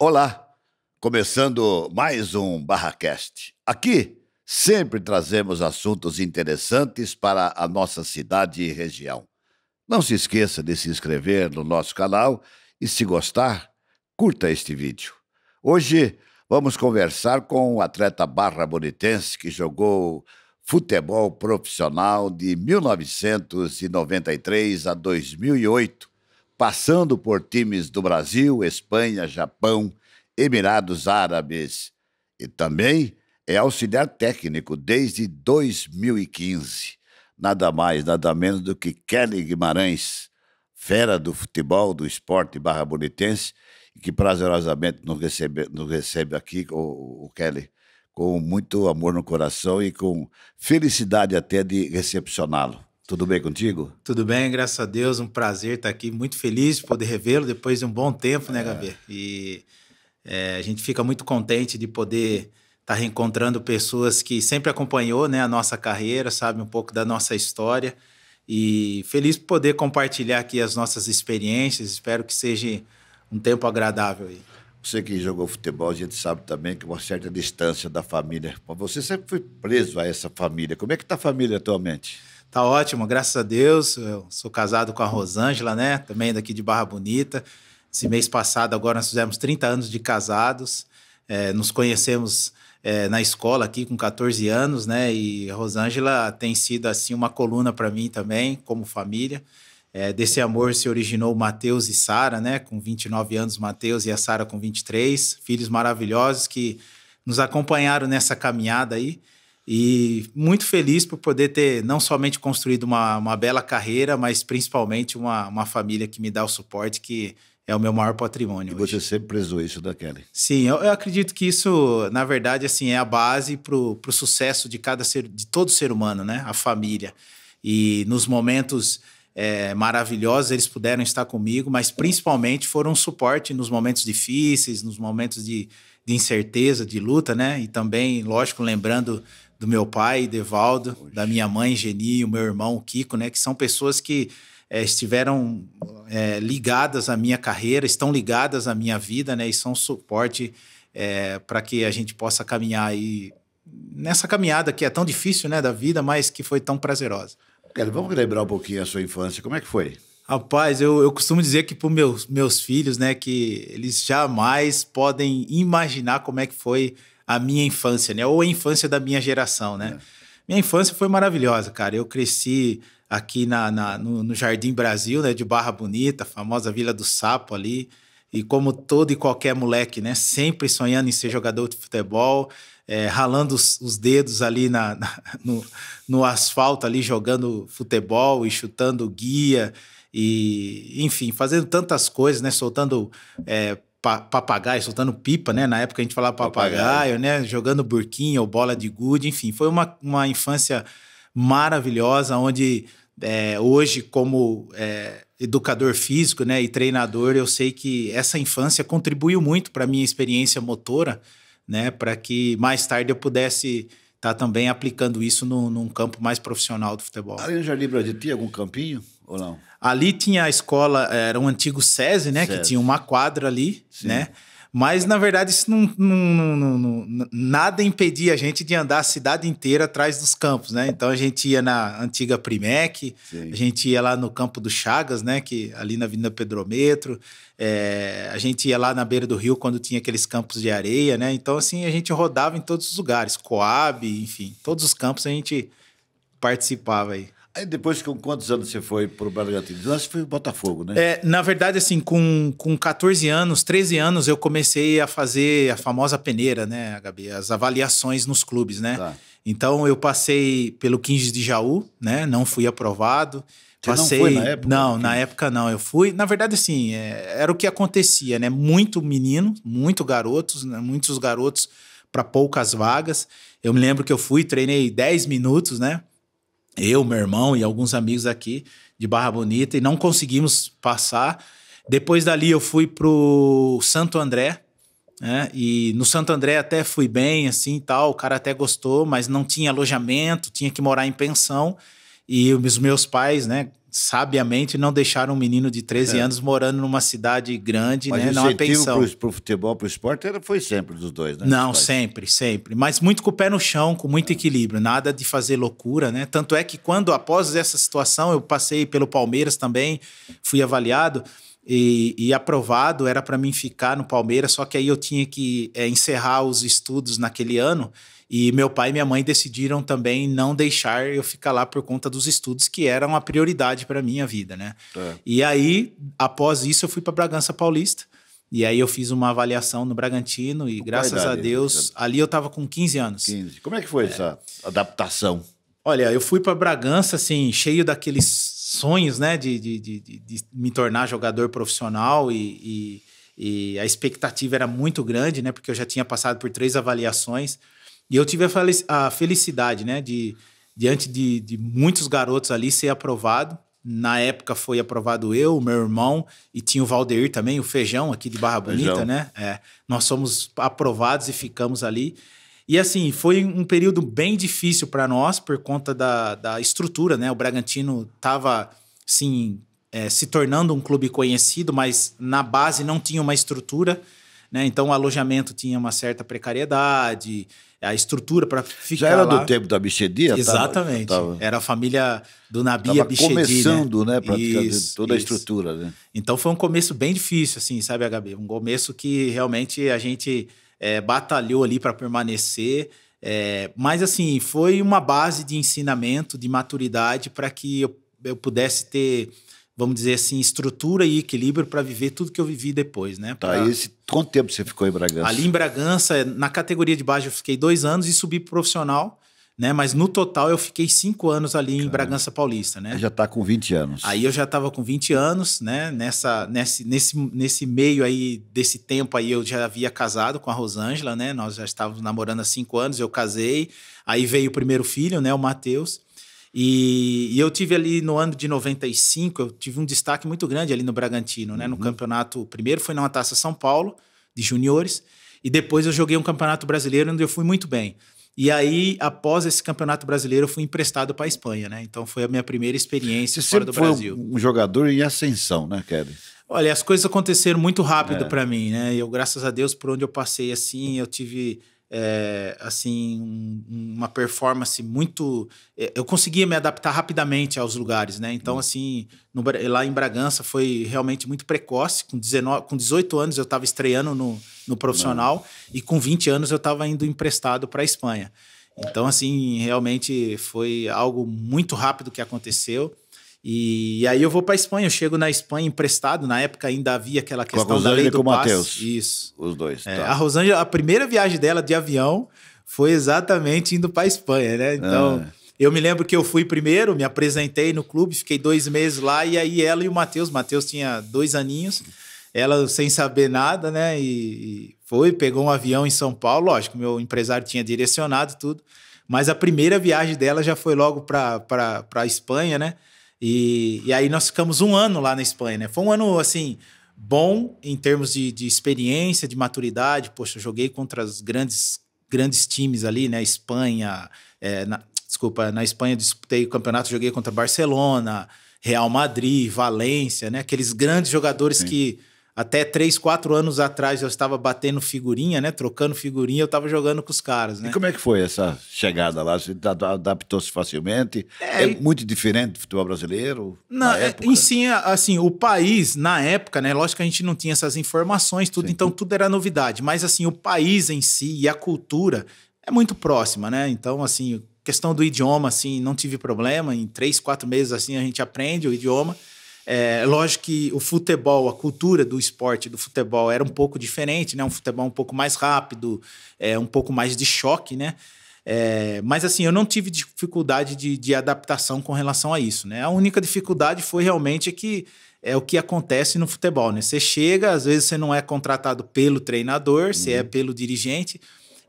Olá, começando mais um BarraCast. Aqui sempre trazemos assuntos interessantes para a nossa cidade e região. Não se esqueça de se inscrever no nosso canal e, se gostar, curta este vídeo. Hoje vamos conversar com o atleta barra-bonitense que jogou futebol profissional de 1993 a 2008, passando por times do Brasil, Espanha, Japão, Emirados Árabes e também é auxiliar técnico desde 2015. Nada mais, nada menos do que Kelly Guimarães, fera do futebol, do esporte barra-bonitense, e que prazerosamente nos recebe aqui, o Kelly, com muito amor no coração e com felicidade até de recepcioná-lo. Tudo bem contigo? Tudo bem, graças a Deus, um prazer estar aqui, muito feliz de poder revê-lo depois de um bom tempo, né, Gabi? E a gente fica muito contente de poder estar reencontrando pessoas que sempre acompanhou, né, a nossa carreira, sabe, um pouco da nossa história, e feliz por poder compartilhar aqui as nossas experiências. Espero que seja um tempo agradável aí. Você que jogou futebol, a gente sabe também que uma certa distância da família. Você sempre foi preso a essa família. Como é que está a família atualmente? Tá ótimo, graças a Deus. Eu sou casado com a Rosângela, né? Também daqui de Barra Bonita. Esse mês passado, agora nós fizemos 30 anos de casados. Nos conhecemos na escola aqui com 14 anos, né? E a Rosângela tem sido assim uma coluna para mim também, como família. Desse amor se originou o Matheus e Sara, né? Com 29 anos, Matheus, e a Sara com 23. Filhos maravilhosos que nos acompanharam nessa caminhada aí. E muito feliz por poder ter não somente construído uma bela carreira, mas principalmente uma família que me dá o suporte, que é o meu maior patrimônio. E você sempre prezou isso da Kelly? Sim, eu acredito que isso, na verdade, assim, é a base para o sucesso de todo ser humano, né? A família. E nos momentos maravilhosos eles puderam estar comigo, mas principalmente foram um suporte nos momentos difíceis, nos momentos de incerteza, de luta, né? E também, lógico, lembrando do meu pai, Devaldo, da minha mãe, Geni, o meu irmão, Kiko, né? Que são pessoas que estiveram ligadas à minha carreira, estão ligadas à minha vida, né? E são suporte para que a gente possa caminhar aí nessa caminhada que é tão difícil, né, da vida, mas que foi tão prazerosa. Kelly, vamos lembrar um pouquinho a sua infância. Como é que foi? Rapaz, eu costumo dizer que para os meus filhos, né, que eles jamais podem imaginar como é que foi a minha infância, né, ou a infância da minha geração, né. Minha infância foi maravilhosa, cara. Eu cresci aqui no Jardim Brasil, né, de Barra Bonita, a famosa Vila do Sapo ali, e como todo e qualquer moleque, né, sempre sonhando em ser jogador de futebol, ralando os dedos ali no asfalto ali, jogando futebol e chutando guia, e enfim, fazendo tantas coisas, né, soltando papagaio, soltando pipa, né, na época a gente falava papagaio, né, jogando burquinha ou bola de gude, enfim, foi uma infância maravilhosa, onde hoje como educador físico, né, e treinador, eu sei que essa infância contribuiu muito para a minha experiência motora, né, para que mais tarde eu pudesse estar também aplicando isso num campo mais profissional do futebol. Ali no Jardim Brasil tinha algum campinho ou não? Ali tinha a escola, era um antigo SESI, né, que tinha uma quadra ali, sim, né, mas na verdade isso nada impedia a gente de andar a cidade inteira atrás dos campos, né, então a gente ia na antiga Primec, sim, a gente ia lá no campo do Chagas, né, que ali na Avenida Pedrometro, a gente ia lá na beira do rio quando tinha aqueles campos de areia, né, então assim a gente rodava em todos os lugares, Coab, enfim, todos os campos a gente participava aí. Aí depois, com quantos anos você foi para o Bragantino? Você foi Botafogo, né? Na verdade, assim, com 14 anos, 13 anos, eu comecei a fazer a famosa peneira, né, Gabi? As avaliações nos clubes, né? Tá. Então, eu passei pelo 15 de Jaú, né? Não fui aprovado. Você não foi na época? Não, na época não. Eu fui... Na verdade, assim, era o que acontecia, né? Muito menino, muitos garotos para poucas vagas. Eu me lembro que eu fui, treinei 10 minutos, né? Eu, meu irmão e alguns amigos aqui de Barra Bonita, e não conseguimos passar. Depois dali eu fui pro Santo André, né? E no Santo André até fui bem, assim, tal, o cara até gostou, mas não tinha alojamento, tinha que morar em pensão. E os meus pais, né, sabiamente não deixaram um menino de 13 anos morando numa cidade grande, Mas né? Não é pensão. Mas o futebol, pro esporte, foi sempre dos dois, né? Não, sempre, sempre. Mas muito com o pé no chão, com muito equilíbrio. Nada de fazer loucura, né? Tanto é que quando, após essa situação, eu passei pelo Palmeiras também, fui avaliado e aprovado, era para mim ficar no Palmeiras, só que aí eu tinha que encerrar os estudos naquele ano. E meu pai e minha mãe decidiram também não deixar eu ficar lá por conta dos estudos, que eram a prioridade para minha vida, né? E aí, após isso, eu fui para Bragança Paulista. E aí eu fiz uma avaliação no Bragantino e, graças a Deus, ali eu estava com 15 anos. 15. Como é que foi essa adaptação? Olha, eu fui para Bragança, assim, cheio daqueles sonhos, né, de me tornar jogador profissional e a expectativa era muito grande, né, porque eu já tinha passado por 3 avaliações. E eu tive a felicidade, né, diante de muitos garotos ali ser aprovado. Na época foi aprovado eu, o meu irmão, e tinha o Valdeir também, o Feijão, aqui de Barra Bonita, né? Nós somos aprovados e ficamos ali. E assim, foi um período bem difícil para nós por conta da estrutura, né? O Bragantino estava, assim, se tornando um clube conhecido, mas na base não tinha uma estrutura, né? Então o alojamento tinha uma certa precariedade, a estrutura para ficar já era lá. do tempo da Bichedia? Exatamente. Era a família do Nabia Bichedi, começando, né? Isso, toda a estrutura, né? Então foi um começo bem difícil, assim, sabe, HB? Um começo que realmente a gente batalhou ali para permanecer. Mas, assim, foi uma base de ensinamento, de maturidade para que eu pudesse ter, vamos dizer assim, estrutura e equilíbrio para viver tudo que eu vivi depois, né? Quanto tempo você ficou em Bragança? Ali em Bragança, na categoria de base eu fiquei 2 anos e subi pro profissional, né? Mas no total eu fiquei 5 anos ali em Bragança Paulista, né? Já tá com 20 anos. Aí eu já estava com 20 anos, né? Nesse meio aí, desse tempo aí, eu já havia casado com a Rosângela, né? Nós já estávamos namorando há 5 anos, eu casei. Aí veio o primeiro filho, né? O Matheus. E eu tive ali no ano de 95, eu tive um destaque muito grande ali no Bragantino, né? No campeonato, primeiro foi na Taça São Paulo, de juniores, e depois eu joguei um campeonato brasileiro onde eu fui muito bem. E aí, após esse campeonato brasileiro, eu fui emprestado para a Espanha, né? Então foi a minha primeira experiência fora do Brasil. Você foi um jogador em ascensão, né, Kevin? Olha, as coisas aconteceram muito rápido para mim, né? Eu, graças a Deus, por onde eu passei, assim, eu tive... uma performance muito... eu conseguia me adaptar rapidamente aos lugares, né? Então, assim, lá em Bragança foi realmente muito precoce. Com 18 anos eu estava estreando no profissional e com 20 anos eu estava indo emprestado para a Espanha. Então, assim, realmente foi algo muito rápido que aconteceu. E aí eu vou para a Espanha, eu chego na Espanha emprestado, na época ainda havia aquela questão da lei do passe. Mateus. Isso. Os dois. Tá. A Rosângela, a primeira viagem dela de avião foi exatamente indo para a Espanha, né? Então, eu me lembro que eu fui primeiro, me apresentei no clube, fiquei 2 meses lá, e aí ela e o Matheus tinha 2 aninhos, ela sem saber nada, né? E pegou um avião em São Paulo, lógico, meu empresário tinha direcionado tudo, mas a primeira viagem dela já foi logo para a Espanha, né? E aí nós ficamos 1 ano lá na Espanha, né? Foi um ano, assim, bom em termos de experiência, de maturidade. Poxa, eu joguei contra os grandes times ali, né? Espanha, na Espanha disputei o campeonato, joguei contra Barcelona, Real Madrid, Valência, né? Aqueles grandes jogadores que até 3, 4 anos atrás eu estava batendo figurinha, né? Trocando figurinha, eu estava jogando com os caras, né? E como é que foi essa chegada lá? Você adaptou-se facilmente? É muito diferente do futebol brasileiro? Na época? Em si, assim, o país, na época, né? Lógico que a gente não tinha essas informações, tudo, então tudo era novidade. Mas, assim, o país em si e a cultura é muito próxima, né? Então, assim, questão do idioma, assim, não tive problema. Em 3, 4 meses, assim, a gente aprende o idioma. Lógico que o futebol, a cultura do esporte, do futebol era um pouco diferente, né? Um futebol um pouco mais rápido, um pouco mais de choque, né? Mas assim, eu não tive dificuldade de adaptação com relação a isso, né? A única dificuldade foi realmente que é o que acontece no futebol, né? Você chega, às vezes você não é contratado pelo treinador, você é pelo dirigente,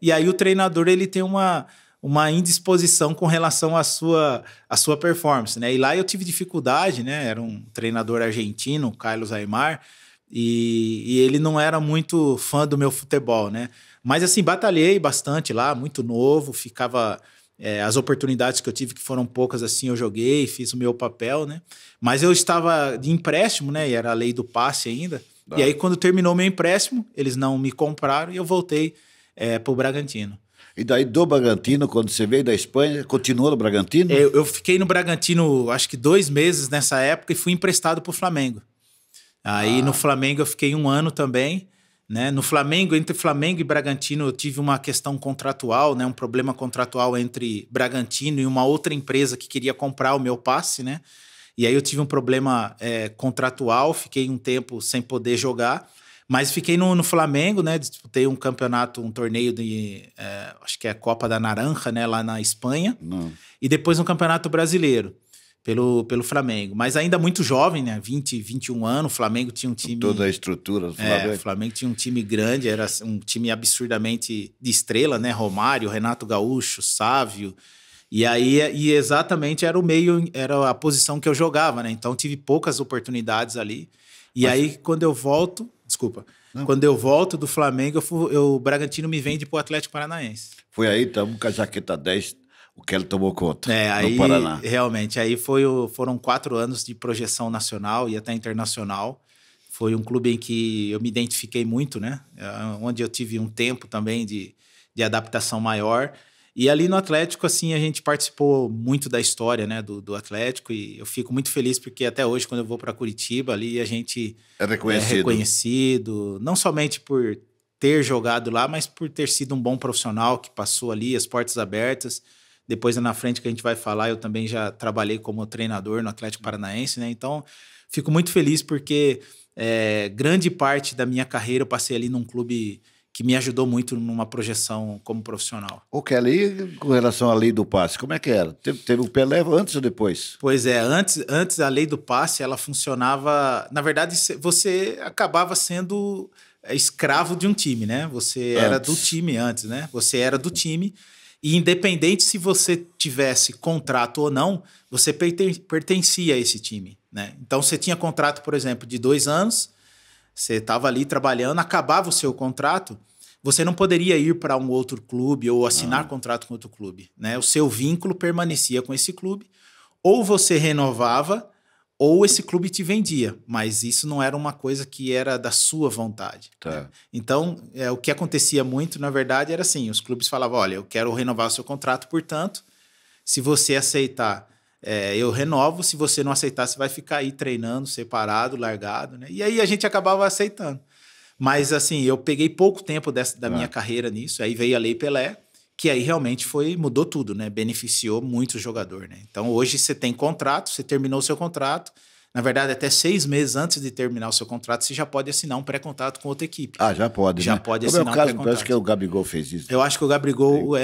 e aí o treinador ele tem uma indisposição com relação à sua performance, né? E lá eu tive dificuldade, né? Era um treinador argentino, Carlos Aimar, e ele não era muito fã do meu futebol, né? Mas assim, batalhei bastante lá, muito novo, ficava As oportunidades que eu tive, que foram poucas, assim, eu joguei, fiz o meu papel, né? Mas eu estava de empréstimo, né? E era a lei do passe ainda. E aí, quando terminou meu empréstimo, eles não me compraram e eu voltei para o Bragantino. E daí do Bragantino, quando você veio da Espanha, continuou no Bragantino? Eu fiquei no Bragantino, acho que 2 meses nessa época e fui emprestado para o Flamengo. Aí no Flamengo eu fiquei 1 ano também, né? No Flamengo, entre Flamengo e Bragantino, eu tive uma questão contratual, né? Um problema contratual entre Bragantino e uma outra empresa que queria comprar o meu passe, né? E aí eu tive um problema contratual, fiquei um tempo sem poder jogar, mas fiquei no Flamengo, né? Disputei um campeonato, um torneio acho que é a Copa da Naranja, né? Lá na Espanha. Não. E depois um campeonato brasileiro. Pelo Flamengo. Mas ainda muito jovem, né? 20, 21 anos. O Flamengo tinha um time... Toda a estrutura do Flamengo. O Flamengo tinha um time grande, era um time absurdamente de estrela, né? Romário, Renato Gaúcho, Sávio. E exatamente era era a posição que eu jogava, né? Então tive poucas oportunidades ali. Aí, quando eu volto... Desculpa. Não. Quando eu volto do Flamengo, o Bragantino me vende pro Atlético Paranaense. Foi aí, estamos com a jaqueta 10... O que ele tomou conta aí, no Paraná. Realmente, aí foram 4 anos de projeção nacional e até internacional. Foi um clube em que eu me identifiquei muito, né? Onde eu tive um tempo também de adaptação maior. E ali no Atlético, assim, a gente participou muito da história, né, do Atlético. E eu fico muito feliz porque até hoje, quando eu vou para Curitiba, ali a gente é reconhecido. Não somente por ter jogado lá, mas por ter sido um bom profissional que passou ali, as portas abertas. Depois, na frente, que a gente vai falar, eu também já trabalhei como treinador no Atlético Paranaense, né? Então, fico muito feliz porque grande parte da minha carreira eu passei ali num clube que me ajudou muito numa projeção como profissional. O Kelly, com relação à lei do passe, como é que era? Teve o Pelé antes ou depois? Pois é, antes a lei do passe, ela funcionava... Na verdade, você acabava sendo escravo de um time, né? Você era do time antes, né? Você era do time... E independente se você tivesse contrato ou não, você pertencia a esse time, né? Então, você tinha contrato, por exemplo, de 2 anos, você estava ali trabalhando, acabava o seu contrato, você não poderia ir para um outro clube ou assinar contrato com outro clube, né? O seu vínculo permanecia com esse clube, ou você renovava, ou esse clube te vendia, mas isso não era uma coisa que era da sua vontade. Tá. Né? Então, o que acontecia muito, na verdade, era assim, os clubes falavam, olha, eu quero renovar o seu contrato, portanto, se você aceitar, eu renovo, se você não aceitar, você vai ficar aí treinando, separado, largado, né? E aí a gente acabava aceitando. Mas, assim, eu peguei pouco tempo da minha carreira nisso, aí veio a Lei Pelé, que aí realmente mudou tudo, né? Beneficiou muito o jogador, né? Então, hoje você tem contrato, você terminou o seu contrato, na verdade, até 6 meses antes de terminar o seu contrato, você já pode assinar um pré-contrato com outra equipe. Já pode, já né? pode assinar um pré-contrato. Acho que o Gabigol fez isso. Eu acho que o Gabigol,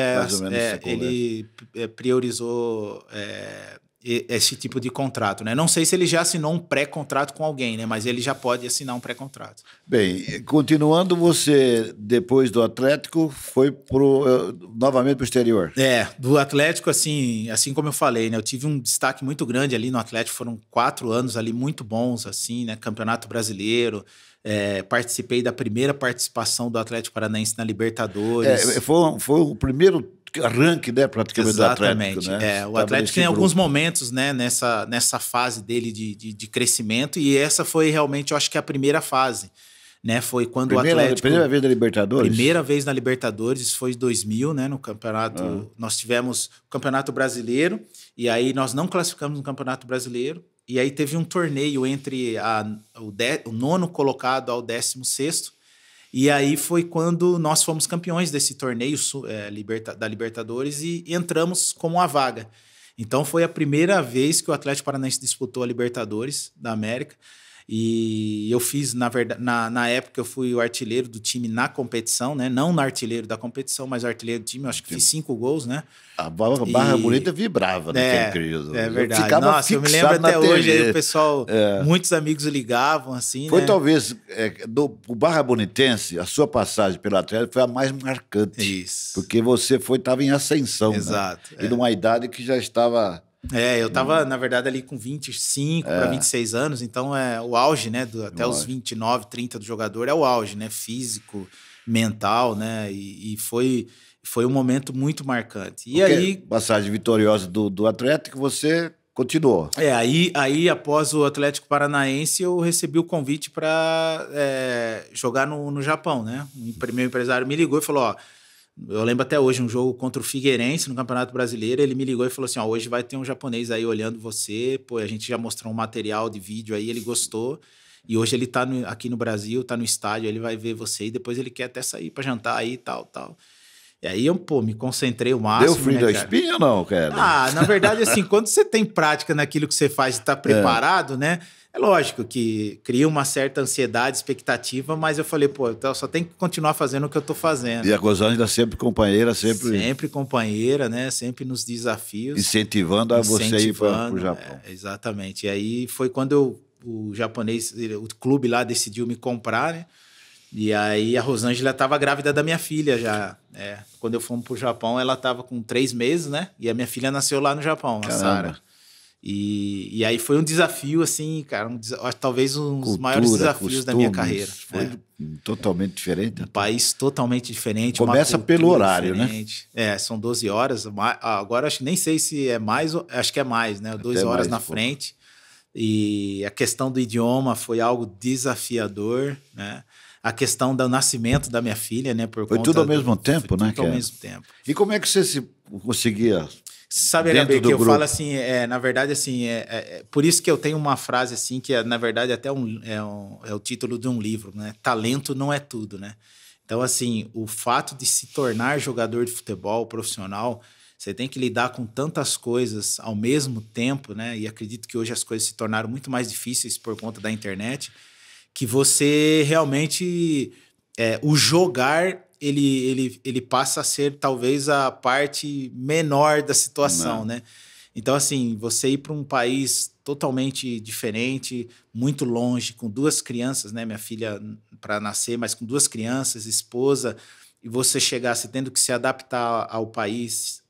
ele priorizou esse tipo de contrato, né? Não sei se ele já assinou um pré-contrato com alguém, né? Mas ele já pode assinar um pré-contrato. Bem, continuando, você, depois do Atlético, foi novamente para o exterior. Do Atlético, assim como eu falei, né? Eu tive um destaque muito grande ali no Atlético, foram 4 anos ali muito bons, assim, né? Campeonato Brasileiro, participei da primeira participação do Atlético Paranaense na Libertadores. Foi o primeiro arranque, né, praticamente. Exatamente. Do Atlético, né? O Atlético tem alguns momentos, né, nessa fase dele de crescimento, e essa foi realmente, eu acho que a primeira fase, né? Foi quando o Atlético... Primeira vez na Libertadores? Primeira vez na Libertadores, isso foi em 2000, né, no campeonato... Nós tivemos o Campeonato Brasileiro, e aí nós não classificamos no Campeonato Brasileiro, e aí teve um torneio entre o 9º colocado ao 16º, e aí foi quando nós fomos campeões desse torneio da Libertadores e entramos com uma vaga. Então foi a primeira vez que o Atlético Paranaense disputou a Libertadores da América. E eu fiz, na verdade, na época eu fui o artilheiro do time na competição, né? Não no artilheiro da competição, mas o artilheiro do time. Eu acho que fiz 5 gols, né? A Barra Bonita vibrava naquele período. É verdade. Nossa, eu me lembro até hoje, aí o pessoal, muitos amigos ligavam, assim, Foi, né? talvez, o Barra Bonitense, a sua passagem pelo Atlético foi a mais marcante. Isso. Porque você estava em ascensão, exato, né? E numa idade que já estava... eu tava, na verdade, ali com 25 para 26 anos, então o auge, né? Até os 29, 30 do jogador é o auge, né? Físico, mental, né? E foi Foi um momento muito marcante. E Porque aí... passagem vitoriosa do Atlético, você continuou. Aí após o Atlético Paranaense, eu recebi o convite para jogar no Japão, né? Meu empresário me ligou e falou, ó, eu lembro até hoje, um jogo contra o Figueirense no Campeonato Brasileiro, ele me ligou e falou assim, ó, hoje vai ter um japonês aí olhando você, pô, a gente já mostrou um material de vídeo aí, ele gostou, e hoje ele tá aqui no Brasil, tá no estádio, ele vai ver você e depois ele quer até sair para jantar aí e tal. E aí eu, me concentrei o máximo. Deu frio da espinha ou não, cara? Na verdade, assim, quando você tem prática naquilo que você faz e tá preparado, né? É lógico que cria uma certa ansiedade, expectativa, mas eu falei, pô, eu só tenho que continuar fazendo o que eu tô fazendo. E a Rosângela sempre companheira, Sempre companheira, né? Sempre nos desafios. Incentivando a você ir para o Japão. Exatamente. E aí foi quando o clube lá decidiu me comprar, né? E aí a Rosângela estava grávida da minha filha já. Quando eu fomos pro Japão, ela estava com 3 meses, né? E a minha filha nasceu lá no Japão, a Sara. E aí foi um desafio, assim, cara, talvez um dos maiores desafios da minha carreira. Foi totalmente diferente. Um país totalmente diferente. Começa pelo horário, diferente, né? São 12 horas. Agora acho que nem sei se é mais, acho que é mais, né? 12 horas na frente. E a questão do idioma foi algo desafiador, né? A questão do nascimento da minha filha, né? Foi tudo ao mesmo tempo, né? Tudo ao mesmo tempo. E como é que você se conseguia... Sabe, HB, que eu falo assim, na verdade, assim, por isso que eu tenho uma frase assim, que na verdade até é o título de um livro, né? Talento não é tudo, né? Então, assim, o fato de se tornar jogador de futebol profissional, você tem que lidar com tantas coisas ao mesmo tempo, né? E acredito que hoje as coisas se tornaram muito mais difíceis por conta da internet, que você realmente... o jogar... Ele passa a ser talvez a parte menor da situação, né? Então, assim, você ir para um país totalmente diferente, muito longe, com 2 crianças, né? Minha filha para nascer, mas com 2 crianças, esposa, e você chegar, você tendo que se adaptar ao país,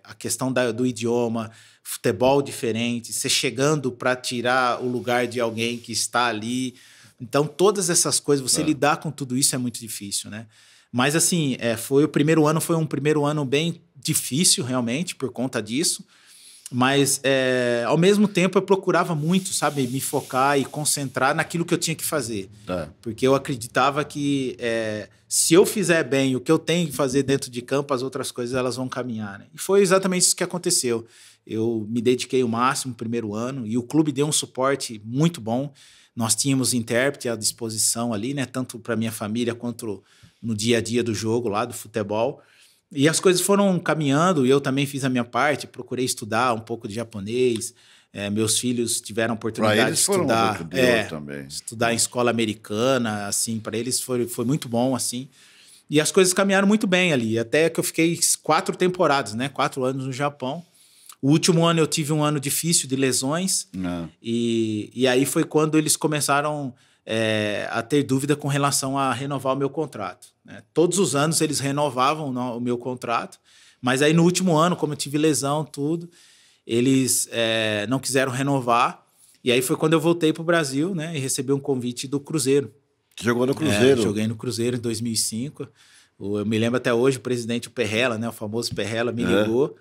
a questão do idioma, futebol diferente, você chegando para tirar o lugar de alguém que está ali. Então, todas essas coisas, você lidar com tudo isso é muito difícil, né? Mas, assim, foi um primeiro ano bem difícil, realmente, por conta disso. Mas, ao mesmo tempo, eu procurava muito, sabe, me focar e concentrar naquilo que eu tinha que fazer. Porque eu acreditava que se eu fizer bem o que eu tenho que fazer dentro de campo, as outras coisas elas vão caminhar, né? E foi exatamente isso que aconteceu. Eu me dediquei o máximo no primeiro ano e o clube deu um suporte muito bom. Nós tínhamos intérprete à disposição ali, né? Tanto para minha família quanto no dia a dia do jogo lá, do futebol. E as coisas foram caminhando e eu também fiz a minha parte, procurei estudar um pouco de japonês. Meus filhos tiveram a oportunidade de estudar, estudar em escola americana, assim, para eles foi muito bom, assim. E as coisas caminharam muito bem ali, até que eu fiquei 4 temporadas, né? 4 anos no Japão. O último ano eu tive um ano difícil de lesões e aí foi quando eles começaram a ter dúvida com relação a renovar o meu contrato, né? Todos os anos eles renovavam o meu contrato, mas aí no último ano, como eu tive lesão, tudo, eles não quiseram renovar. E aí foi quando eu voltei para o Brasil, né? E recebi um convite do Cruzeiro. Jogou no Cruzeiro? Joguei no Cruzeiro em 2005. Eu me lembro até hoje, o presidente, o Perrella, né? O famoso Perrella, me ligou.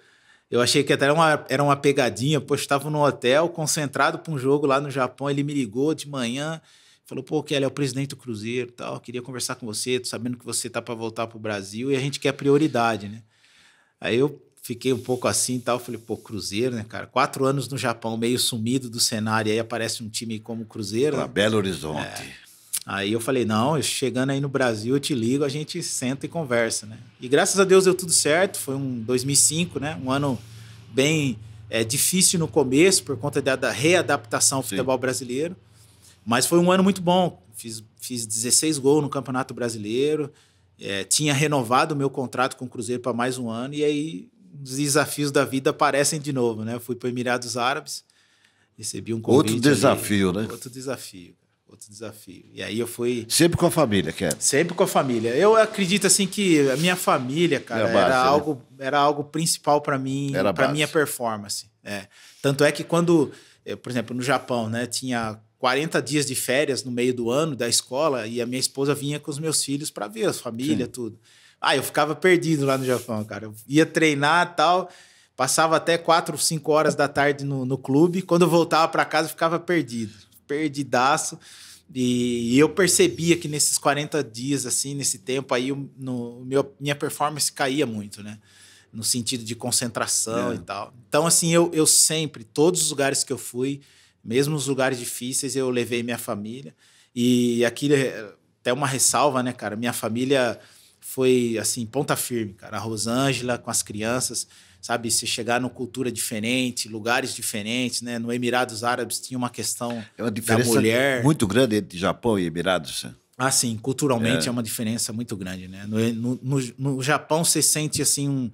Eu achei que até era uma pegadinha, pois estava no hotel, concentrado para um jogo lá no Japão. Ele me ligou de manhã, falou, pô, Kelly, é o presidente do Cruzeiro, tal, queria conversar com você, tô sabendo que você tá para voltar pro Brasil e a gente quer prioridade, né? Aí eu fiquei um pouco assim e tal, falei, pô, Cruzeiro, né, cara? 4 anos no Japão, meio sumido do cenário, aí aparece um time como o Cruzeiro. Pra Belo Horizonte. Aí eu falei, não, chegando aí no Brasil, eu te ligo, a gente senta e conversa, né? E graças a Deus deu tudo certo, foi um 2005, né? Um ano bem difícil no começo, por conta da readaptação ao futebol brasileiro, mas foi um ano muito bom. Fiz 16 gols no Campeonato Brasileiro, tinha renovado o meu contrato com o Cruzeiro para mais um ano, e aí os desafios da vida aparecem de novo, né? Eu fui para Emirados Árabes, recebi um convite. Outro desafio, né? Outro desafio. E aí eu fui... Sempre com a família, Kelly? Sempre com a família. Eu acredito, assim, que a minha família, cara, era algo principal para mim, para minha performance. Tanto é que quando, por exemplo, no Japão, né, tinha 40 dias de férias no meio do ano da escola e a minha esposa vinha com os meus filhos para ver a família, tudo. Ah, eu ficava perdido lá no Japão, cara. Eu ia treinar e tal, passava até 4, 5 horas da tarde no clube. Quando eu voltava para casa, eu ficava perdido, perdidaço. E eu percebia que nesses 40 dias, assim, nesse tempo aí, minha performance caía muito, né? No sentido de concentração e tal. Então, assim, eu sempre, todos os lugares que eu fui, mesmo os lugares difíceis, eu levei minha família. E aqui, até uma ressalva, né, cara? Minha família foi, assim, ponta firme, cara. A Rosângela com as crianças, sabe? Se chegar numa cultura diferente, lugares diferentes, né? No Emirados Árabes tinha uma questão É uma da diferença mulher. muito grande entre Japão e Emirados. Ah, sim, culturalmente é uma diferença muito grande, né? No Japão você sente, assim,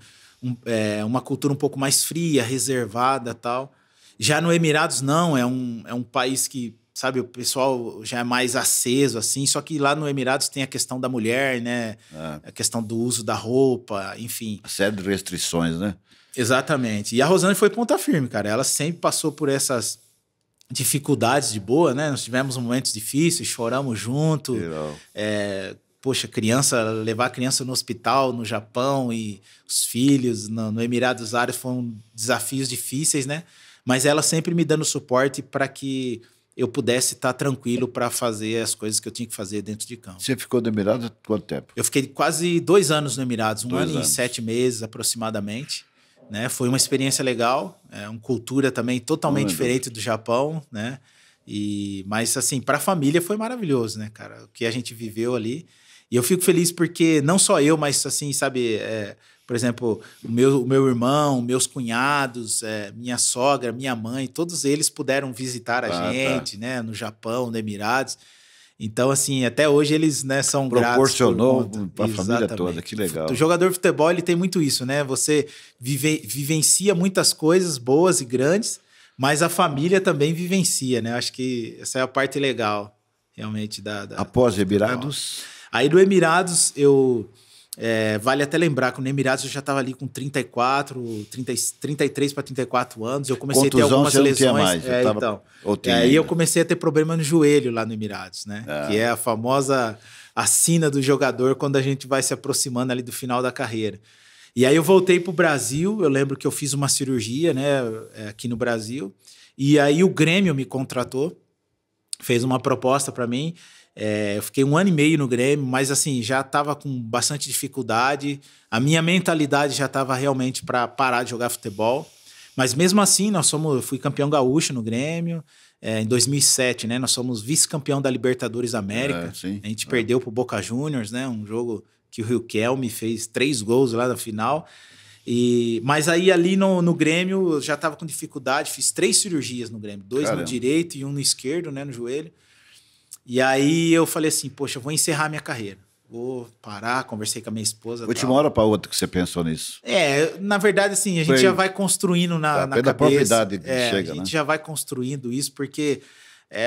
uma cultura um pouco mais fria, reservada e tal. Já no Emirados, não, é um país que, sabe, o pessoal já é mais aceso, assim, só que lá no Emirados tem a questão da mulher, né? A questão do uso da roupa, enfim. A série de restrições, né? Exatamente. E a Rosane foi ponta firme, cara. Ela sempre passou por essas dificuldades de boa, né? Nós tivemos momentos difíceis, choramos junto. Poxa, levar a criança no hospital no Japão e os filhos no Emirados Árabes foram desafios difíceis, né? Mas ela sempre me dando suporte para que eu pudesse estar tranquilo para fazer as coisas que eu tinha que fazer dentro de campo. Você ficou no Emirados quanto tempo? Eu fiquei quase 2 anos no Emirados, 1 ano e 7 meses aproximadamente. Né? Foi uma experiência legal, uma cultura também totalmente diferente do Japão, né? Mas, assim, para a família foi maravilhoso, né, cara? O que a gente viveu ali. E eu fico feliz porque não só eu, mas, assim, sabe, por exemplo, o meu irmão, meus cunhados, minha sogra, minha mãe, todos eles puderam visitar a gente, né, no Japão, no Emirados. Então, assim, até hoje eles, né, são proporcionou para a família toda, que legal. O jogador de futebol, ele tem muito isso, né? Você vivencia muitas coisas boas e grandes, mas a família também vivencia, né? Acho que essa é a parte legal, realmente, Após Emirados? Aí do Emirados, vale até lembrar que no Emirados eu já estava ali com 33 para 34 anos. Eu comecei a ter algumas lesões. Mais, aí eu comecei a ter problema no joelho lá no Emirados, né? Que é a famosa sina do jogador quando a gente vai se aproximando ali do final da carreira. E aí eu voltei para o Brasil. Eu lembro que eu fiz uma cirurgia, né, aqui no Brasil. E aí o Grêmio me contratou, fez uma proposta para mim. Eu fiquei 1 ano e meio no Grêmio, mas assim, já estava com bastante dificuldade. A minha mentalidade já estava realmente para parar de jogar futebol. Mas mesmo assim, eu fui campeão gaúcho no Grêmio. Em 2007, né? Nós somos vice-campeão da Libertadores da América. A gente perdeu para o Boca Juniors, né? Um jogo que o Riquelme fez 3 gols lá na final. Mas aí ali no Grêmio eu já estava com dificuldade. Fiz 3 cirurgias no Grêmio. 2 no direito e 1 no esquerdo, né? No joelho. E aí eu falei assim, poxa, eu vou encerrar minha carreira. Vou parar, conversei com a minha esposa. Foi de uma hora para outra que você pensou nisso? Na verdade, assim, a gente já vai construindo na cabeça. Própria idade chega, a gente já vai construindo isso, porque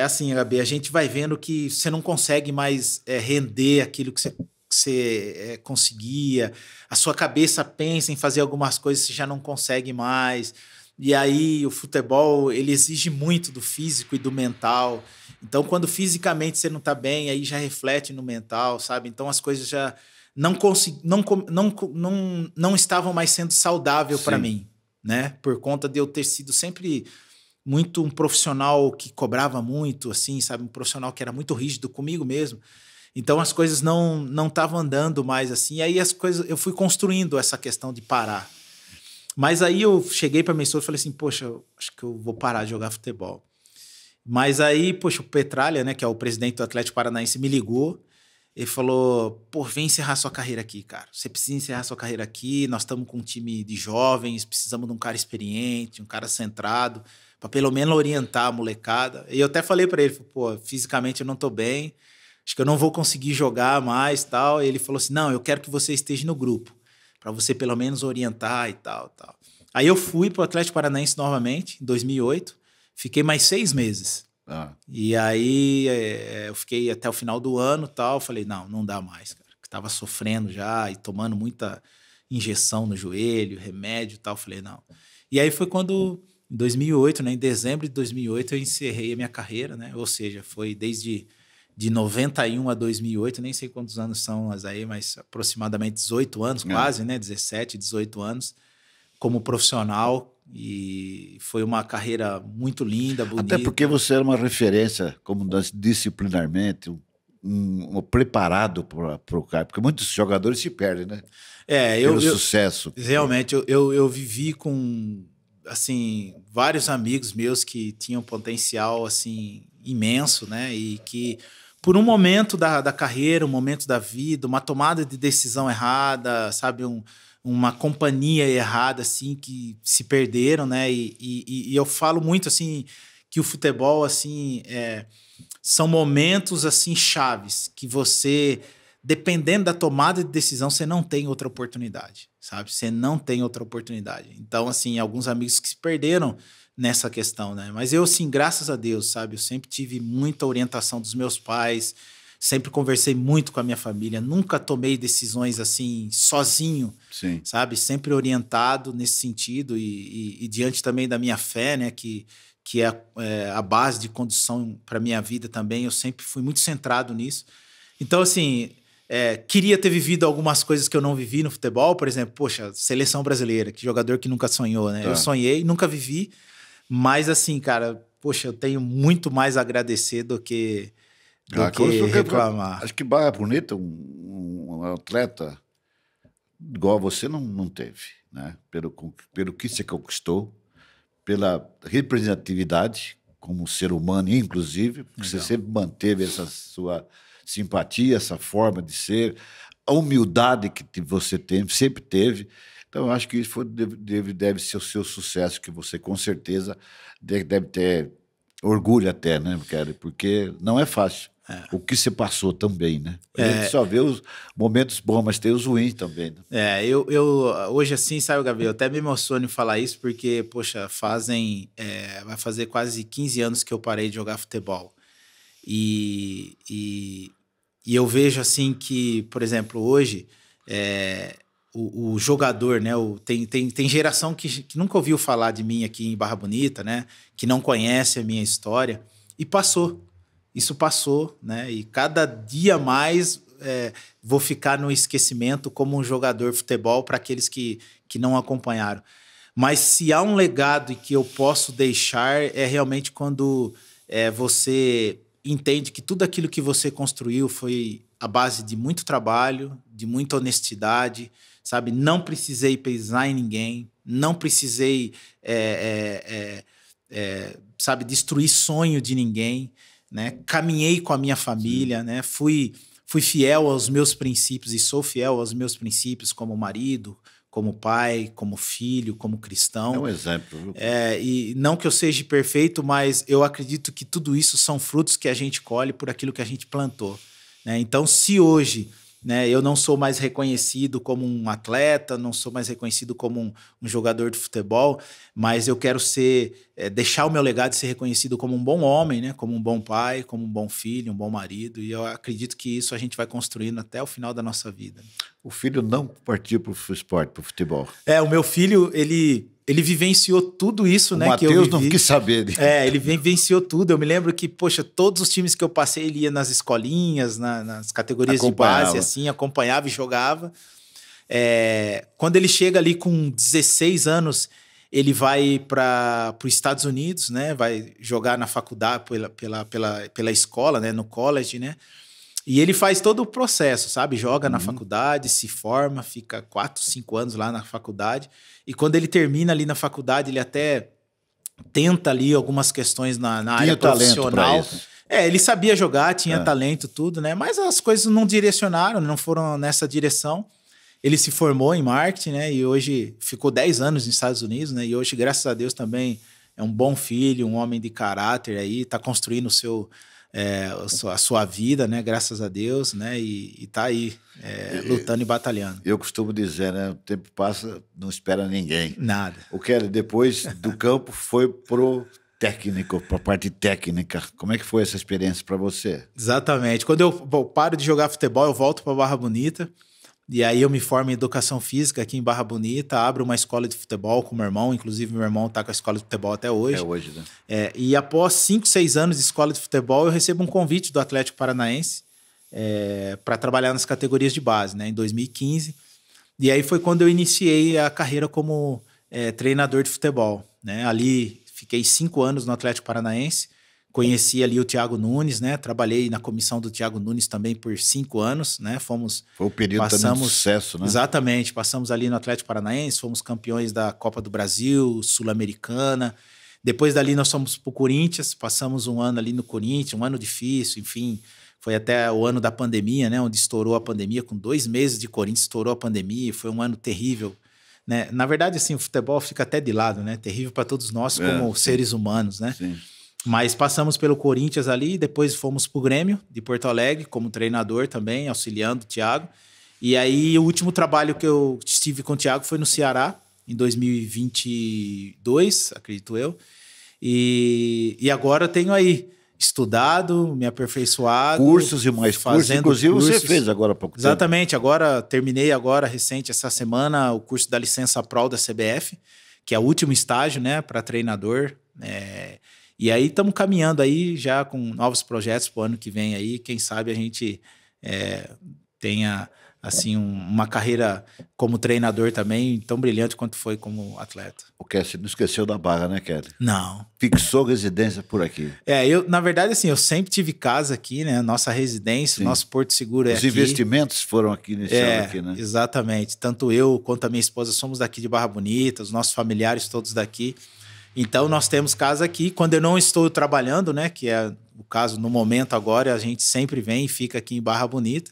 assim, Gabi, a gente vai vendo que você não consegue mais render aquilo que você conseguia. A sua cabeça pensa em fazer algumas coisas, você já não consegue mais. E aí o futebol, ele exige muito do físico e do mental. Então, quando fisicamente você não está bem, aí já reflete no mental, sabe? Então, as coisas já não estavam mais sendo saudável para mim, né? Por conta de eu ter sido sempre muito um profissional que cobrava muito, assim, sabe? Um profissional que era muito rígido comigo mesmo. Então, as coisas não estavam andando mais assim. E aí, eu fui construindo essa questão de parar. Mas aí eu cheguei para minha esposa e falei assim, poxa, acho que eu vou parar de jogar futebol. Mas aí, poxa, o Petralha, né, que é o presidente do Atlético Paranaense, me ligou e falou, pô, vem encerrar sua carreira aqui, cara. Você precisa encerrar sua carreira aqui, nós estamos com um time de jovens, precisamos de um cara experiente, um cara centrado, para pelo menos orientar a molecada. E eu até falei para ele, pô, fisicamente eu não tô bem, acho que eu não vou conseguir jogar mais, tal. E ele falou assim, não, eu quero que você esteja no grupo, para você pelo menos orientar e tal. Aí eu fui pro Atlético Paranaense novamente, em 2008, fiquei mais 6 meses. E aí eu fiquei até o final do ano e tal, falei, não dá mais, cara, que tava sofrendo já e tomando muita injeção no joelho, remédio e tal, falei, não. E aí foi quando, em 2008, né, em dezembro de 2008, eu encerrei a minha carreira, né, ou seja, foi desde de 91 a 2008, nem sei quantos anos são as aí, mas aproximadamente 18 anos, quase, né? 17, 18 anos, como profissional. E foi uma carreira muito linda, bonita. Até porque você era uma referência, como disciplinarmente, preparado para o cara. Porque muitos jogadores se perdem, né? Pelo sucesso. Realmente, eu vivi com, assim, vários amigos meus que tinham potencial, assim, imenso, né? E que, por um momento da carreira, um momento da vida, uma tomada de decisão errada, sabe? Uma companhia errada, assim, que se perderam, né? E eu falo muito, assim, que o futebol, assim, são momentos, assim, chaves, que você, dependendo da tomada de decisão, você não tem outra oportunidade, sabe? Você não tem outra oportunidade. Então, assim, alguns amigos que se perderam nessa questão, né? Mas eu, assim, graças a Deus, sabe? Eu sempre tive muita orientação dos meus pais, sempre conversei muito com a minha família, nunca tomei decisões assim sozinho, sim, sabe? Sempre orientado nesse sentido e diante também da minha fé, né? Que é a base de condução para minha vida também. Eu sempre fui muito centrado nisso. Então, assim, queria ter vivido algumas coisas que eu não vivi no futebol, por exemplo, poxa, seleção brasileira, que jogador que nunca sonhou, né? Eu sonhei, nunca vivi, mas assim, cara, poxa, eu tenho muito mais a agradecer do que reclamar. Acho que Barra Bonita, um atleta igual a você não teve, né? Pelo que você conquistou, pela representatividade como ser humano, inclusive, porque você sempre manteve essa sua simpatia, essa forma de ser, a humildade que você sempre teve. Então, eu acho que isso deve ser o seu sucesso, que você, com certeza, deve ter orgulho até, né, porque não é fácil. O que você passou também, né? A gente só vê os momentos bons, mas tem os ruins também. Né? Eu hoje, assim, sabe, Gabriel, eu até me emociono em falar isso, porque, poxa, vai fazer quase 15 anos que eu parei de jogar futebol. E eu vejo, assim, que, por exemplo, hoje, o jogador, né? Tem geração que nunca ouviu falar de mim aqui em Barra Bonita, né? Que não conhece a minha história, e passou. Isso passou, né? E cada dia mais vou ficar no esquecimento como um jogador de futebol para aqueles que não acompanharam. Mas se há um legado que eu posso deixar, é realmente quando você entende que tudo aquilo que você construiu foi a base de muito trabalho, de muita honestidade, sabe? Não precisei pisar em ninguém, não precisei, sabe, destruir sonho de ninguém, né? Caminhei com a minha família, né? Fui fiel aos meus princípios e sou fiel aos meus princípios como marido, como pai, como filho, como cristão. É um exemplo. Viu? E não que eu seja perfeito, mas eu acredito que tudo isso são frutos que a gente colhe por aquilo que a gente plantou, né? Então, se hoje, né, eu não sou mais reconhecido como um atleta, não sou mais reconhecido como um jogador de futebol, mas eu quero deixar o meu legado de ser reconhecido como um bom homem, né, como um bom pai, como um bom filho, um bom marido, e eu acredito que isso a gente vai construindo até o final da nossa vida. O filho não partiu para o esporte, para o futebol. O meu filho, ele vivenciou tudo isso, né? Que eu vivi. Não quis saber. Ele vivenciou tudo. Eu me lembro que, poxa, todos os times que eu passei, ele ia nas escolinhas, nas categorias de base, assim, acompanhava e jogava. Quando ele chega ali com 16 anos, ele vai para os Estados Unidos, né? Vai jogar na faculdade, pela escola, né? No college, né? E ele faz todo o processo, sabe? Joga na faculdade, se forma, fica 4, 5 anos lá na faculdade. E quando ele termina ali na faculdade, ele até tenta ali algumas questões na área profissional. Ele sabia jogar, tinha talento, tudo, né? Mas as coisas não direcionaram, não foram nessa direção. Ele se formou em marketing, né? E hoje ficou 10 anos nos Estados Unidos, né? E hoje, graças a Deus, também é um bom filho, um homem de caráter aí, tá construindo a sua vida, né? Graças a Deus, né? E tá aí, lutando e batalhando. Eu costumo dizer, né? O tempo passa, não espera ninguém. Nada. O que depois do campo foi pro técnico, para a parte técnica. Como é que foi essa experiência para você? Exatamente. Quando eu paro de jogar futebol, eu volto para Barra Bonita, E aí eu me formo em Educação Física aqui em Barra Bonita, abro uma escola de futebol com meu irmão, inclusive meu irmão está com a escola de futebol até hoje. É hoje, né? E após 5, 6 anos de escola de futebol, eu recebo um convite do Atlético Paranaense para trabalhar nas categorias de base, né, em 2015. E aí foi quando eu iniciei a carreira como treinador de futebol, né? Ali fiquei 5 anos no Atlético Paranaense, conheci ali o Thiago Nunes, né? Trabalhei na comissão do Thiago Nunes também por 5 anos, né? Foi o período também de sucesso, né? Exatamente, passamos ali no Atlético Paranaense, fomos campeões da Copa do Brasil, Sul-Americana. Depois dali nós fomos pro Corinthians, passamos um ano ali no Corinthians, um ano difícil, enfim. Foi até o ano da pandemia, né? Onde estourou a pandemia, com 2 meses de Corinthians estourou a pandemia, foi um ano terrível, né? Na verdade, assim, o futebol fica até de lado, né? Terrível para todos nós como seres humanos, né? Sim. Mas passamos pelo Corinthians ali, depois fomos pro Grêmio de Porto Alegre como treinador também, auxiliando o Thiago. E aí o último trabalho que eu estive com o Thiago foi no Ceará, em 2022, acredito eu. E agora eu tenho aí estudado, me aperfeiçoado. Cursos e mais cursos, inclusive cursos. Você fez agora há pouco tempo. Exatamente, terminei agora, recente, essa semana, o curso da licença Pro da CBF, que é o último estágio, né, para treinador. E aí estamos caminhando aí já com novos projetos para o ano que vem aí. Quem sabe a gente tenha assim uma carreira como treinador também tão brilhante quanto foi como atleta. O Kelly, você não esqueceu da Barra, né, Kelly? Não. Fixou residência por aqui. Na verdade, assim, eu sempre tive casa aqui, né? Nossa residência, Sim. Nosso Porto Seguro é aqui. Os investimentos foram aqui nesse ano aqui, né? Exatamente. Tanto eu quanto a minha esposa somos daqui de Barra Bonita, os nossos familiares todos daqui. Então, nós temos casa aqui. Quando eu não estou trabalhando, né, que é o caso no momento agora, a gente sempre vem e fica aqui em Barra Bonita.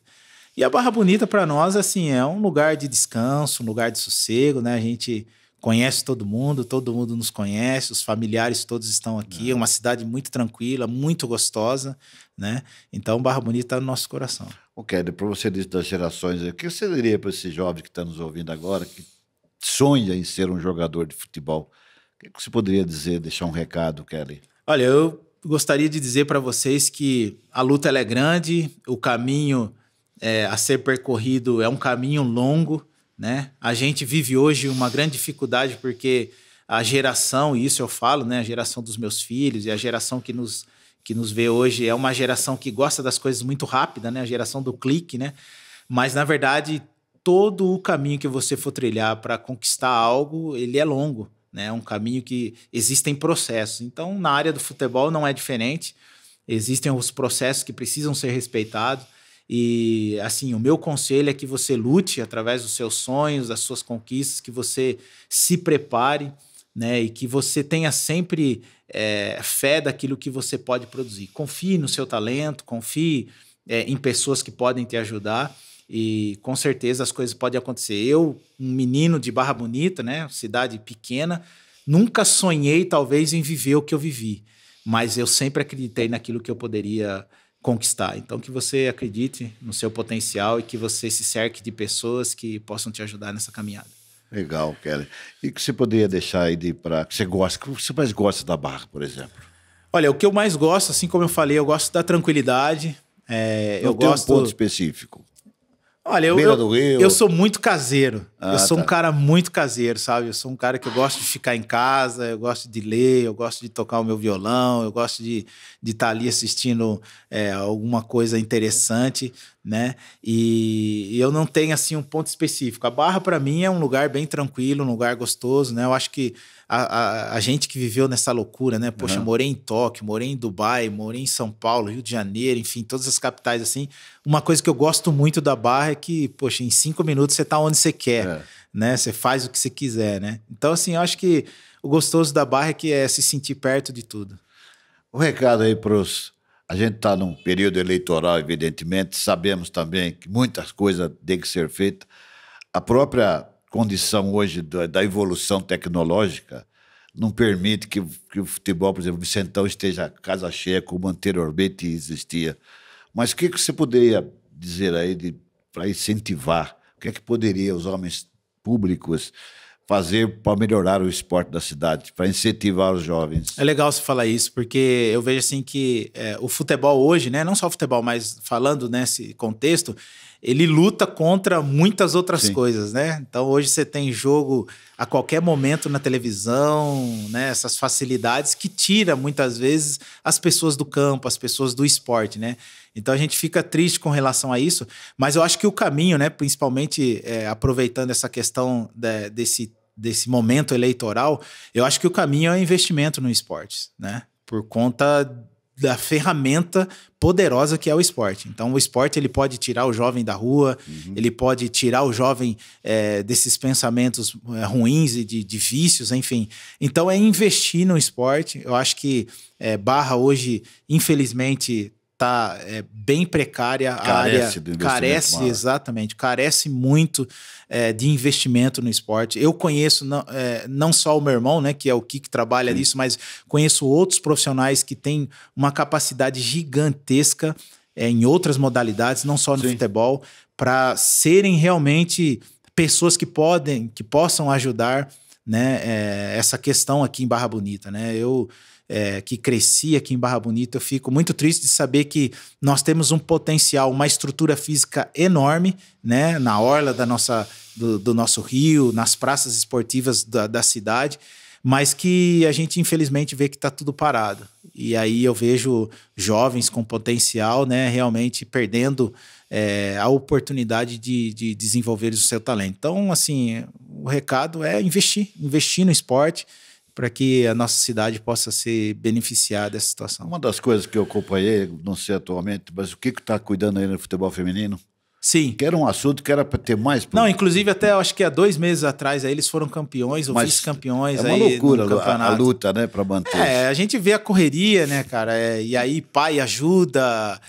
E a Barra Bonita, para nós, assim, é um lugar de descanso, um lugar de sossego, né? A gente conhece todo mundo nos conhece, os familiares todos estão aqui. É uma cidade muito tranquila, muito gostosa, né? Então, Barra Bonita está no nosso coração. Kelly, para você dizer das gerações, o que você diria para esse jovem que está nos ouvindo agora, que sonha em ser um jogador de futebol? O que você poderia dizer, deixar um recado, Kelly? Olha, eu gostaria de dizer para vocês que a luta ela é grande, o caminho a ser percorrido é um caminho longo, né? A gente vive hoje uma grande dificuldade porque a geração, e isso eu falo, né? A geração dos meus filhos e a geração que nos vê hoje é uma geração que gosta das coisas muito rápida, né? A geração do clique, né? Mas, na verdade, todo o caminho que você for trilhar para conquistar algo, ele é longo. Né? É um caminho que existem processos. Então, na área do futebol não é diferente. Existem os processos que precisam ser respeitados. E, assim, o meu conselho é que você lute através dos seus sonhos, das suas conquistas, que você se prepare, né? E que você tenha sempre fé daquilo que você pode produzir. Confie no seu talento, confie em pessoas que podem te ajudar. E com certeza as coisas podem acontecer. Eu, um menino de Barra Bonita, né, cidade pequena, nunca sonhei talvez em viver o que eu vivi, mas eu sempre acreditei naquilo que eu poderia conquistar. Então que você acredite no seu potencial e que você se cerque de pessoas que possam te ajudar nessa caminhada. Legal, Kelly. E o que você poderia deixar aí para que você gosta? O que você mais gosta da Barra, por exemplo? Olha, o que eu mais gosto, assim como eu falei, eu gosto da tranquilidade. Eu gosto um ponto específico. Olha, eu sou muito caseiro. Eu sou um cara muito caseiro, sabe? Eu sou um cara que eu gosto de ficar em casa, eu gosto de ler, eu gosto de tocar o meu violão, eu gosto de estar ali assistindo alguma coisa interessante, né? E eu não tenho, assim, um ponto específico. A Barra, para mim, é um lugar bem tranquilo, um lugar gostoso, né? Eu acho que a gente que viveu nessa loucura, né? Poxa, morei em Tóquio, morei em Dubai, morei em São Paulo, Rio de Janeiro, enfim, todas as capitais, assim. Uma coisa que eu gosto muito da Barra é que, poxa, em 5 minutos você tá onde você quer, né? Você faz o que você quiser, né? Então, assim, eu acho que o gostoso da Barra é que é se sentir perto de tudo. Um recado aí para os... A gente está num período eleitoral, evidentemente, sabemos também que muitas coisas têm que ser feitas. A própria condição hoje da evolução tecnológica não permite que o futebol, por exemplo, o Vicentão esteja casa cheia como anteriormente existia. Mas o que você poderia dizer aí para incentivar? O que é que poderia os homens públicos fazer para melhorar o esporte da cidade, para incentivar os jovens? É legal você falar isso, porque eu vejo assim que o futebol hoje, né, não só o futebol, mas falando nesse contexto, ele luta contra muitas outras Sim. coisas, né? Então hoje você tem jogo a qualquer momento na televisão, né? Essas facilidades que tira muitas vezes as pessoas do campo, as pessoas do esporte, né? Então a gente fica triste com relação a isso, mas eu acho que o caminho, né? Principalmente aproveitando essa questão desse momento eleitoral, eu acho que o caminho é o investimento no esporte, né? Por conta da ferramenta poderosa que é o esporte. Então, o esporte ele pode tirar o jovem da rua, ele pode tirar o jovem desses pensamentos ruins e de vícios, enfim. Então, é investir no esporte. Eu acho que Barra hoje, infelizmente, está bem precária. Carece, exatamente, carece muito de investimento no esporte. Eu conheço não só o meu irmão, né, que é o que trabalha nisso, mas conheço outros profissionais que têm uma capacidade gigantesca em outras modalidades, não só no futebol, para serem realmente pessoas que possam ajudar, né, essa questão aqui em Barra Bonita, né? Que cresci aqui em Barra Bonita, eu fico muito triste de saber que nós temos um potencial, uma estrutura física enorme, né, na orla do nosso rio, nas praças esportivas da cidade, mas que a gente infelizmente vê que está tudo parado. E aí eu vejo jovens com potencial, né, realmente perdendo a oportunidade de desenvolver o seu talento. Então, assim, o recado é investir no esporte, para que a nossa cidade possa se beneficiar dessa situação. Uma das coisas que eu acompanhei, não sei atualmente, mas o que está cuidando aí no futebol feminino? Sim. Que era um assunto que era para ter mais... Não, inclusive até acho que há 2 meses atrás aí eles foram campeões ou vice-campeões. É uma loucura a luta, né, para manter. A gente vê a correria, né, cara, e aí pai ajuda,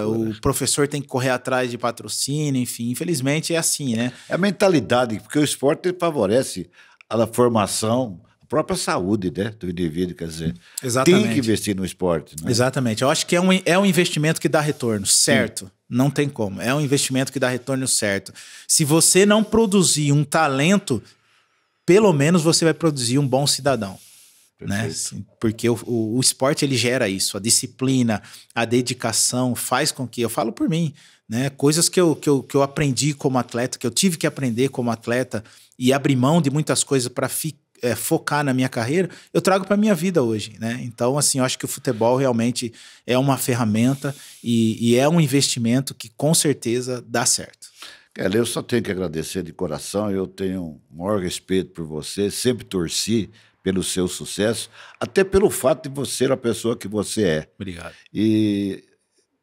o professor tem que correr atrás de patrocínio, enfim, infelizmente é assim, né? É a mentalidade, porque o esporte ele favorece a formação, a própria saúde, né, do indivíduo, quer dizer, exatamente. Tem que investir no esporte. Né? Exatamente, eu acho que é um investimento que dá retorno, certo? Sim. Não tem como, é um investimento que dá retorno certo. Se você não produzir um talento, pelo menos você vai produzir um bom cidadão. Né? Porque o esporte ele gera isso, a disciplina, a dedicação faz com que, eu falo por mim, né? Coisas que eu aprendi como atleta, que eu tive que aprender como atleta e abrir mão de muitas coisas para focar na minha carreira, eu trago para a minha vida hoje, né? Então, assim, eu acho que o futebol realmente é uma ferramenta e é um investimento que com certeza dá certo. Kelly, eu só tenho que agradecer de coração, eu tenho um maior respeito por você, sempre torci pelo seu sucesso, até pelo fato de você ser a pessoa que você é. Obrigado. E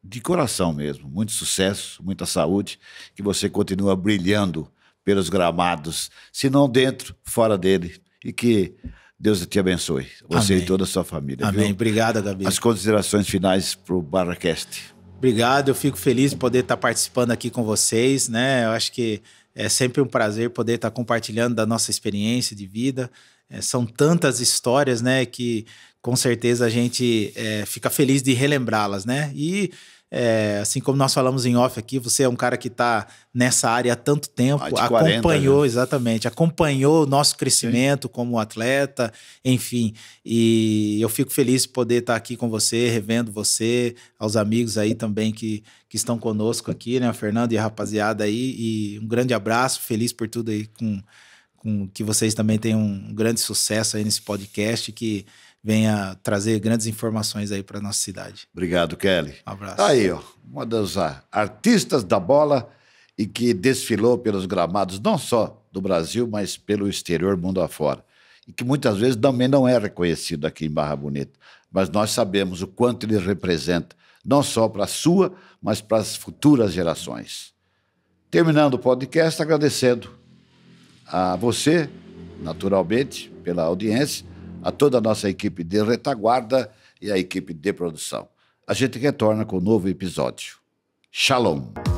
de coração mesmo, muito sucesso, muita saúde, que você continua brilhando pelos gramados, se não dentro, fora dele. E que Deus te abençoe, você Amém. E toda a sua família. Amém. Viu? Obrigado, Gabi. As considerações finais para o BarraCast. Obrigado, eu fico feliz de poder estar participando aqui com vocês, né? Eu acho que é sempre um prazer poder estar compartilhando da nossa experiência de vida. São tantas histórias, né, que com certeza a gente fica feliz de relembrá-las, né? E assim como nós falamos em off aqui, você é um cara que está nessa área há tanto tempo, acompanhou, exatamente, acompanhou o nosso crescimento como atleta, enfim, e eu fico feliz de poder estar aqui com você, revendo você, aos amigos aí também que estão conosco aqui, né, o Fernando e a rapaziada aí, e um grande abraço, feliz por tudo aí, com que vocês também tenham um grande sucesso aí nesse podcast, que venha trazer grandes informações aí para nossa cidade. Obrigado, Kelly. Um abraço. Aí, ó, uma das artistas da bola e que desfilou pelos gramados, não só do Brasil, mas pelo exterior, mundo afora. E que muitas vezes também não é reconhecido aqui em Barra Bonita. Mas nós sabemos o quanto ele representa, não só para a sua, mas para as futuras gerações. Terminando o podcast, agradecendo a você, naturalmente, pela audiência, a toda a nossa equipe de retaguarda e a equipe de produção. A gente retorna com um novo episódio. Shalom!